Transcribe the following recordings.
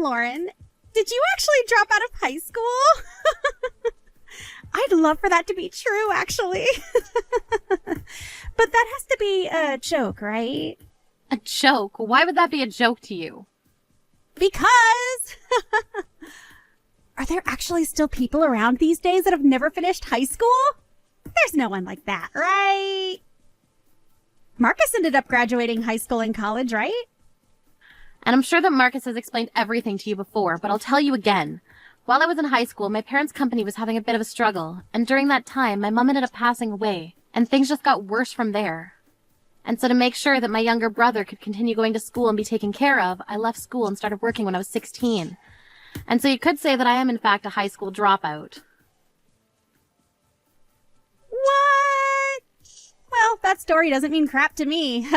Lauren, did you actually drop out of high school? I'd love for that to be true, actually. But that has to be a joke, right? A joke? Why would that be a joke to you? Because... Are there actually still people around these days that have never finished high school? There's no one like that, right? Marcus ended up graduating high school and college, right? And I'm sure that Marcus has explained everything to you before, but I'll tell you again. While I was in high school, my parents' company was having a bit of a struggle, and during that time, my mom ended up passing away, and things just got worse from there. And so to make sure that my younger brother could continue going to school and be taken care of, I left school and started working when I was 16. And so you could say that I am in fact a high school dropout. What? Well, that story doesn't mean crap to me.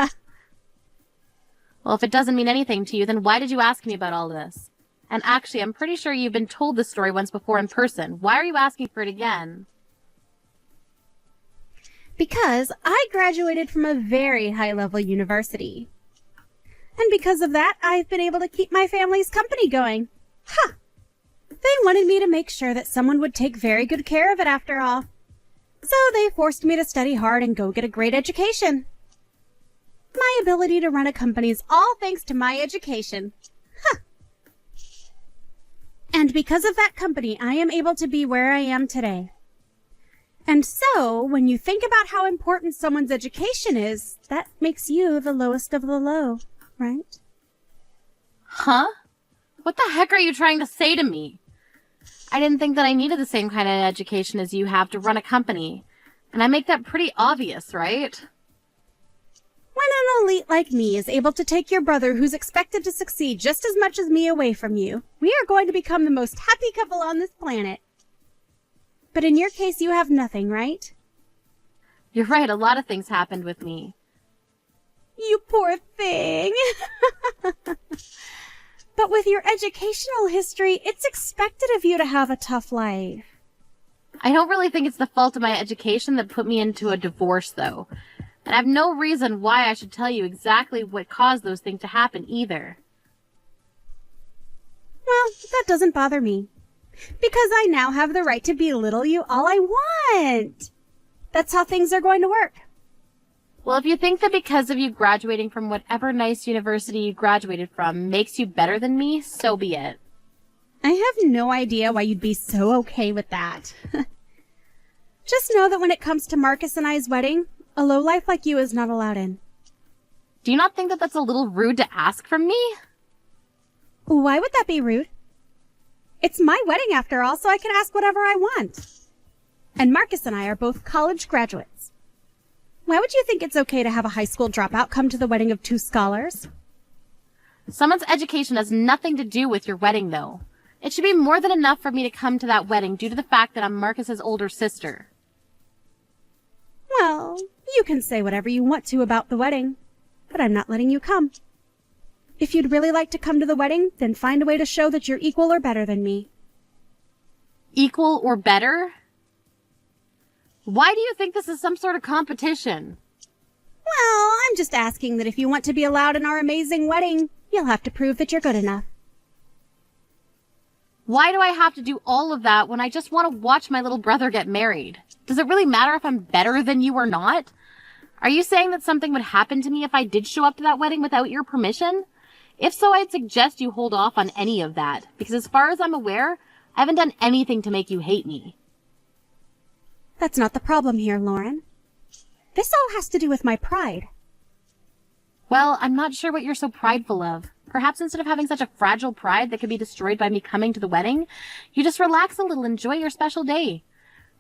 Well, if it doesn't mean anything to you, then why did you ask me about all of this? And actually, I'm pretty sure you've been told this story once before in person. Why are you asking for it again? Because I graduated from a very high-level university. And because of that, I've been able to keep my family's company going. Huh. They wanted me to make sure that someone would take very good care of it after all. So they forced me to study hard and go get a great education. My ability to run a company is all thanks to my education. Huh. And because of that company, I am able to be where I am today. And so, when you think about how important someone's education is, that makes you the lowest of the low, right? Huh? What the heck are you trying to say to me? I didn't think that I needed the same kind of education as you have to run a company. And I make that pretty obvious, right? When an elite like me is able to take your brother who's expected to succeed just as much as me away from you, we are going to become the most happy couple on this planet. But in your case, you have nothing, right? You're right, a lot of things happened with me. You poor thing. But with your educational history, it's expected of you to have a tough life. I don't really think it's the fault of my education that put me into a divorce, though. And I have no reason why I should tell you exactly what caused those things to happen, either. Well, that doesn't bother me. Because I now have the right to belittle you all I want. That's how things are going to work. Well, if you think that because of you graduating from whatever nice university you graduated from makes you better than me, so be it. I have no idea why you'd be so okay with that. Just know that when it comes to Marcus and I's wedding, a lowlife like you is not allowed in. Do you not think that that's a little rude to ask from me? Why would that be rude? It's my wedding after all, so I can ask whatever I want. And Marcus and I are both college graduates. Why would you think it's okay to have a high school dropout come to the wedding of two scholars? Someone's education has nothing to do with your wedding, though. It should be more than enough for me to come to that wedding due to the fact that I'm Marcus's older sister. Well, you can say whatever you want to about the wedding, but I'm not letting you come. If you'd really like to come to the wedding, then find a way to show that you're equal or better than me. Equal or better? Why do you think this is some sort of competition? Well, I'm just asking that if you want to be allowed in our amazing wedding, you'll have to prove that you're good enough. Why do I have to do all of that when I just want to watch my little brother get married? Does it really matter if I'm better than you or not? Are you saying that something would happen to me if I did show up to that wedding without your permission? If so, I'd suggest you hold off on any of that, because as far as I'm aware, I haven't done anything to make you hate me. That's not the problem here, Lauren. This all has to do with my pride. Well, I'm not sure what you're so prideful of. Perhaps instead of having such a fragile pride that could be destroyed by me coming to the wedding, you just relax a little and enjoy your special day.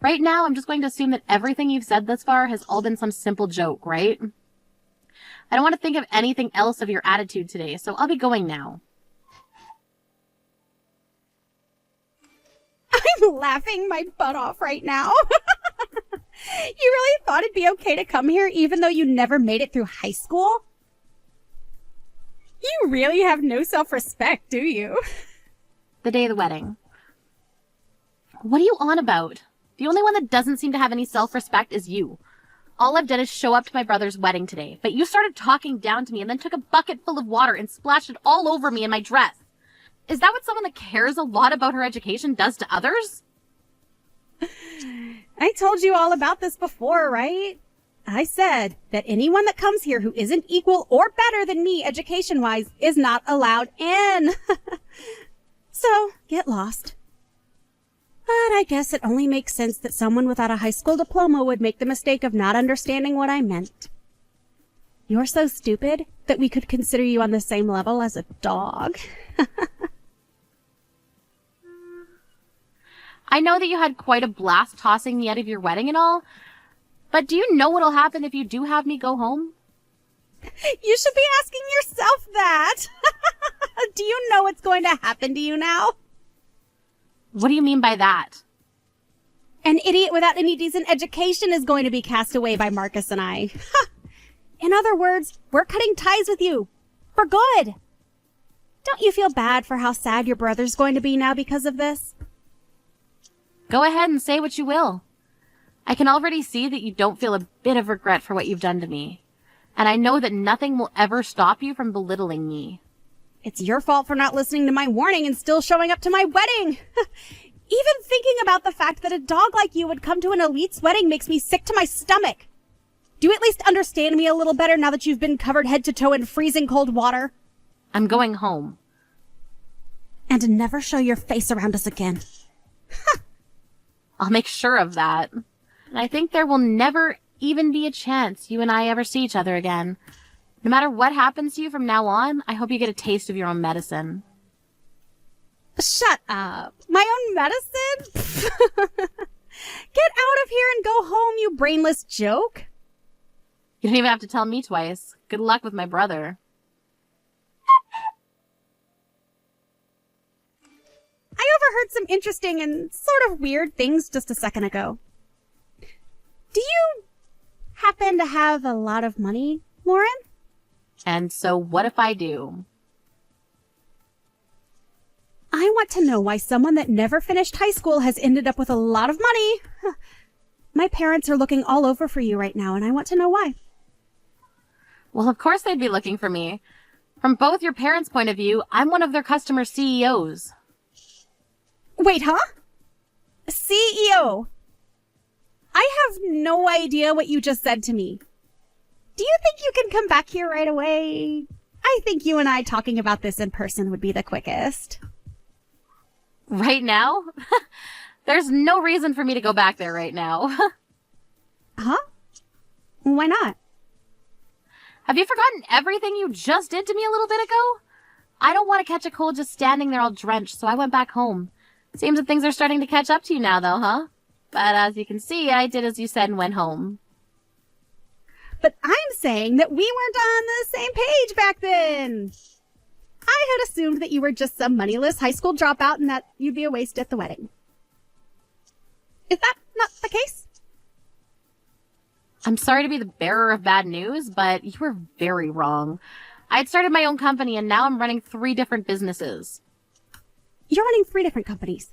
Right now, I'm just going to assume that everything you've said thus far has all been some simple joke, right? I don't want to think of anything else of your attitude today, so I'll be going now. I'm laughing my butt off right now. You really thought it'd be okay to come here even though you never made it through high school? You really have no self-respect, do you? The day of the wedding. What are you on about? The only one that doesn't seem to have any self-respect is you. All I've done is show up to my brother's wedding today, but you started talking down to me and then took a bucket full of water and splashed it all over me and my dress. Is that what someone that cares a lot about her education does to others? I told you all about this before, right? I said that anyone that comes here who isn't equal or better than me education-wise is not allowed in. So, get lost. But I guess it only makes sense that someone without a high school diploma would make the mistake of not understanding what I meant. You're so stupid that we could consider you on the same level as a dog. I know that you had quite a blast tossing me out of your wedding and all, but do you know what'll happen if you do have me go home? You should be asking yourself that. Do you know what's going to happen to you now? What do you mean by that? An idiot without any decent education is going to be cast away by Marcus and I. In other words, we're cutting ties with you. For good. Don't you feel bad for how sad your brother's going to be now because of this? Go ahead and say what you will. I can already see that you don't feel a bit of regret for what you've done to me. And I know that nothing will ever stop you from belittling me. It's your fault for not listening to my warning and still showing up to my wedding. Even thinking about the fact that a dog like you would come to an elite's wedding makes me sick to my stomach. Do you at least understand me a little better now that you've been covered head to toe in freezing cold water? I'm going home. And never show your face around us again. I'll make sure of that. And I think there will never even be a chance you and I ever see each other again. No matter what happens to you from now on, I hope you get a taste of your own medicine. Shut up. My own medicine? Get out of here and go home, you brainless joke. You don't even have to tell me twice. Good luck with my brother. I overheard some interesting and sort of weird things just a second ago. Do you happen to have a lot of money, Lauren? And so what if I do? I want to know why someone that never finished high school has ended up with a lot of money. My parents are looking all over for you right now, and I want to know why. Well, of course they'd be looking for me. From both your parents' point of view, I'm one of their customer CEOs. Wait, huh? CEO? I have no idea what you just said to me. Do you think you can come back here right away? I think you and I talking about this in person would be the quickest. Right now? There's no reason for me to go back there right now. Huh? Why not? Have you forgotten everything you just did to me a little bit ago? I don't want to catch a cold just standing there all drenched, so I went back home. Seems that things are starting to catch up to you now, though, huh? But as you can see, I did as you said and went home. But I'm saying that we weren't on the same page back then. I had assumed that you were just some moneyless high school dropout and that you'd be a waste at the wedding. Is that not the case? I'm sorry to be the bearer of bad news, but you were very wrong. I had started my own company and now I'm running 3 different businesses. You're running 3 different companies.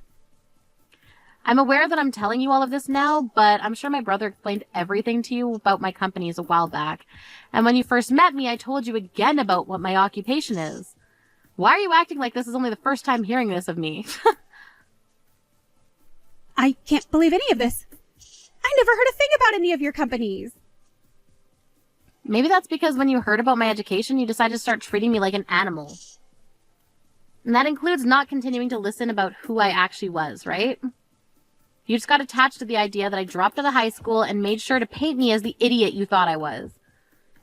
I'm aware that I'm telling you all of this now, but I'm sure my brother explained everything to you about my companies a while back. And when you first met me, I told you again about what my occupation is. Why are you acting like this is only the first time hearing this of me? I can't believe any of this. I never heard a thing about any of your companies. Maybe that's because when you heard about my education, you decided to start treating me like an animal. And that includes not continuing to listen about who I actually was, right? You just got attached to the idea that I dropped out of high school and made sure to paint me as the idiot you thought I was.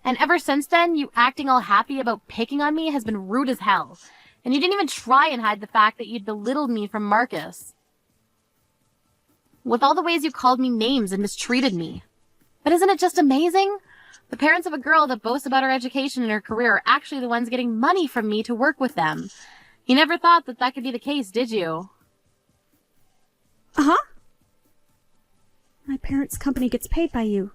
And ever since then, you acting all happy about picking on me has been rude as hell. And you didn't even try and hide the fact that you'd belittled me from Marcus. With all the ways you called me names and mistreated me. But isn't it just amazing? The parents of a girl that boasts about her education and her career are actually the ones getting money from me to work with them. You never thought that that could be the case, did you? Uh-huh. My parents' company gets paid by you.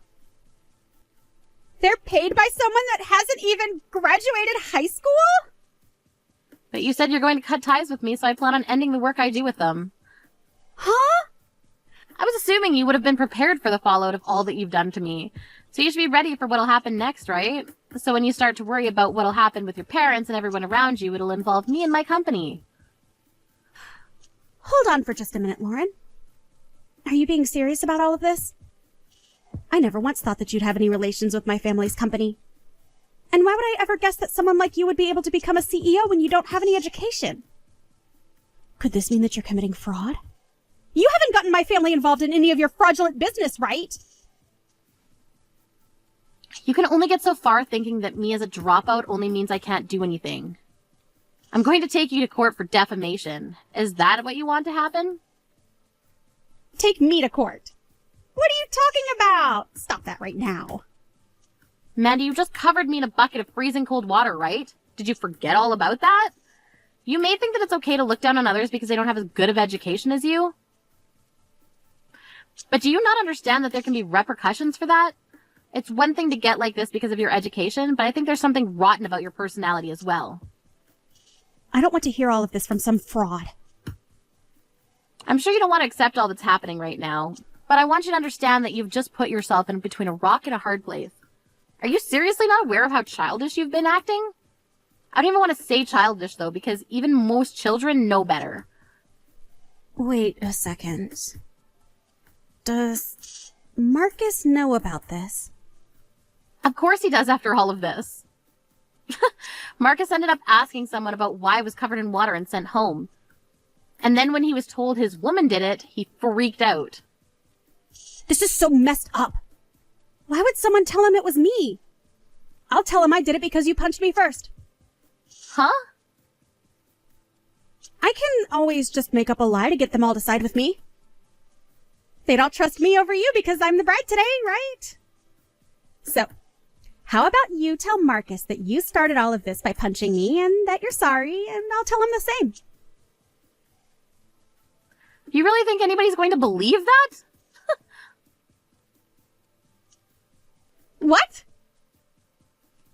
They're paid by someone that hasn't even graduated high school? But you said you're going to cut ties with me, so I plan on ending the work I do with them. Huh? I was assuming you would have been prepared for the fallout of all that you've done to me. So you should be ready for what'll happen next, right? So when you start to worry about what'll happen with your parents and everyone around you, it'll involve me and my company. Hold on for just a minute, Lauren. Are you being serious about all of this? I never once thought that you'd have any relations with my family's company. And why would I ever guess that someone like you would be able to become a CEO when you don't have any education? Could this mean that you're committing fraud? You haven't gotten my family involved in any of your fraudulent business, right? You can only get so far thinking that me as a dropout only means I can't do anything. I'm going to take you to court for defamation. Is that what you want to happen? Take me to court. What are you talking about? Stop that right now. Mandy, you just covered me in a bucket of freezing cold water, right? Did you forget all about that? You may think that it's okay to look down on others because they don't have as good of education as you. But do you not understand that there can be repercussions for that? It's one thing to get like this because of your education, but I think there's something rotten about your personality as well. I don't want to hear all of this from some fraud. I'm sure you don't want to accept all that's happening right now, but I want you to understand that you've just put yourself in between a rock and a hard place. Are you seriously not aware of how childish you've been acting? I don't even want to say childish, though, because even most children know better. Wait a second. Does Marcus know about this? Of course he does after all of this. Marcus ended up asking someone about why I was covered in water and sent home. And then when he was told his woman did it, he freaked out. This is so messed up. Why would someone tell him it was me? I'll tell him I did it because you punched me first. Huh? I can always just make up a lie to get them all to side with me. They'd all trust me over you because I'm the bride today, right? So, how about you tell Marcus that you started all of this by punching me and that you're sorry, and I'll tell him the same. You really think anybody's going to believe that? What?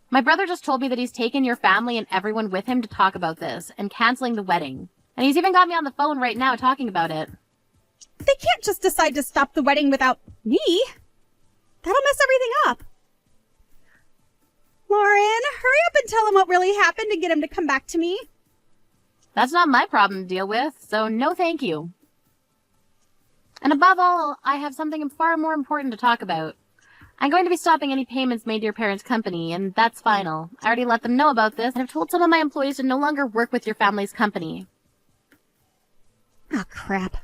My brother just told me that he's taken your family and everyone with him to talk about this and canceling the wedding. And he's even got me on the phone right now talking about it. They can't just decide to stop the wedding without me. That'll mess everything up. Lauren, hurry up and tell him what really happened and get him to come back to me. That's not my problem to deal with, so no thank you. And above all, I have something far more important to talk about. I'm going to be stopping any payments made to your parents' company, and that's final. I already let them know about this, and I've told some of my employees to no longer work with your family's company. Oh, crap.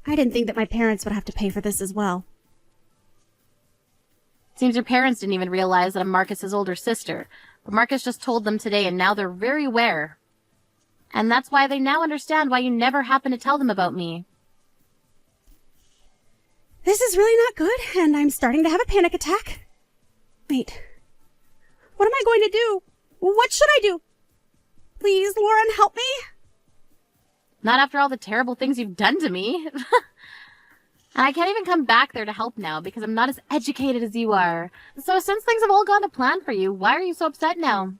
I didn't think that my parents would have to pay for this as well. Seems your parents didn't even realize that I'm Marcus's older sister, but Marcus just told them today, and now they're very aware. And that's why they now understand why you never happened to tell them about me. This is really not good, and I'm starting to have a panic attack. Wait. What am I going to do? What should I do? Please, Lauren, help me? Not after all the terrible things you've done to me. And I can't even come back there to help now because I'm not as educated as you are. So since things have all gone to plan for you, why are you so upset now?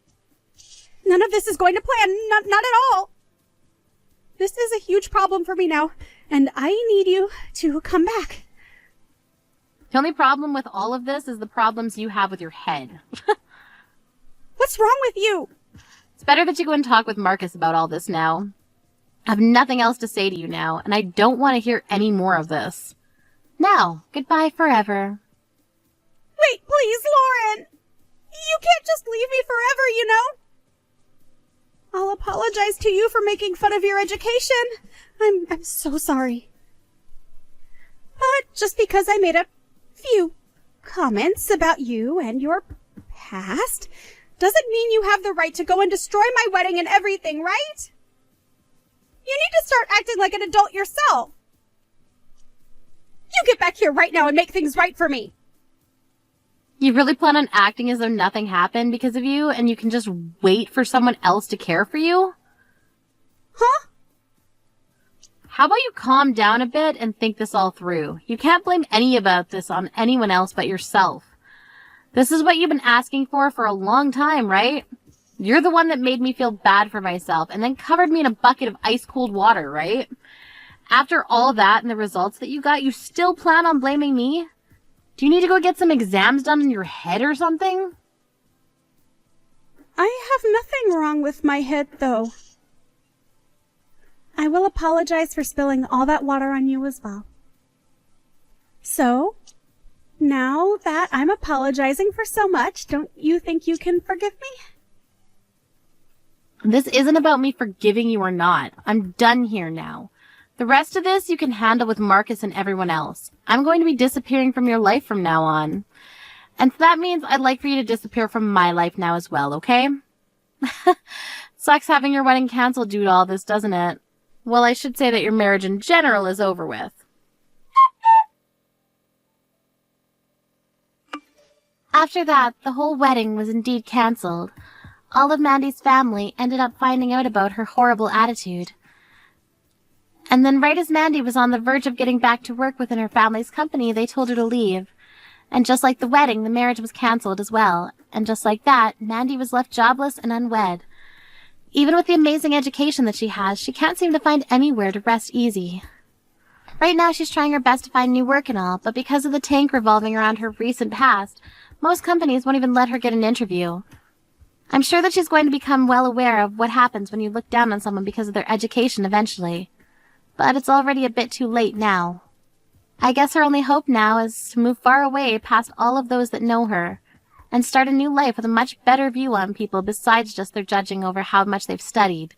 None of this is going to plan. Not at all. This is a huge problem for me now, and I need you to come back. The only problem with all of this is the problems you have with your head. What's wrong with you? It's better that you go and talk with Marcus about all this now. I have nothing else to say to you now, and I don't want to hear any more of this. Now, goodbye forever. Wait, please, Lauren. You can't just leave me forever, you know? I'll apologize to you for making fun of your education. I'm so sorry. But just because I made a few comments about you and your past doesn't mean you have the right to go and destroy my wedding and everything, right? You need to start acting like an adult yourself. You get back here right now and make things right for me. You really plan on acting as though nothing happened because of you and you can just wait for someone else to care for you? Huh? How about you calm down a bit and think this all through? You can't blame any about this on anyone else but yourself. This is what you've been asking for a long time, right? You're the one that made me feel bad for myself and then covered me in a bucket of ice-cold water, right? After all that and the results that you got, you still plan on blaming me? Do you need to go get some exams done in your head or something? I have nothing wrong with my head, though. I will apologize for spilling all that water on you as well. So, now that I'm apologizing for so much, don't you think you can forgive me? This isn't about me forgiving you or not. I'm done here now. The rest of this you can handle with Marcus and everyone else. I'm going to be disappearing from your life from now on. And so that means I'd like for you to disappear from my life now as well, okay? Sucks having your wedding canceled due to all this, doesn't it? Well, I should say that your marriage in general is over with. After that, the whole wedding was indeed cancelled. All of Mandy's family ended up finding out about her horrible attitude. And then right as Mandy was on the verge of getting back to work within her family's company, they told her to leave. And just like the wedding, the marriage was cancelled as well. And just like that, Mandy was left jobless and unwed. Even with the amazing education that she has, she can't seem to find anywhere to rest easy. Right now she's trying her best to find new work and all, but because of the tank revolving around her recent past, most companies won't even let her get an interview. I'm sure that she's going to become well aware of what happens when you look down on someone because of their education eventually. But it's already a bit too late now. I guess her only hope now is to move far away past all of those that know her, and start a new life with a much better view on people besides just their judging over how much they've studied.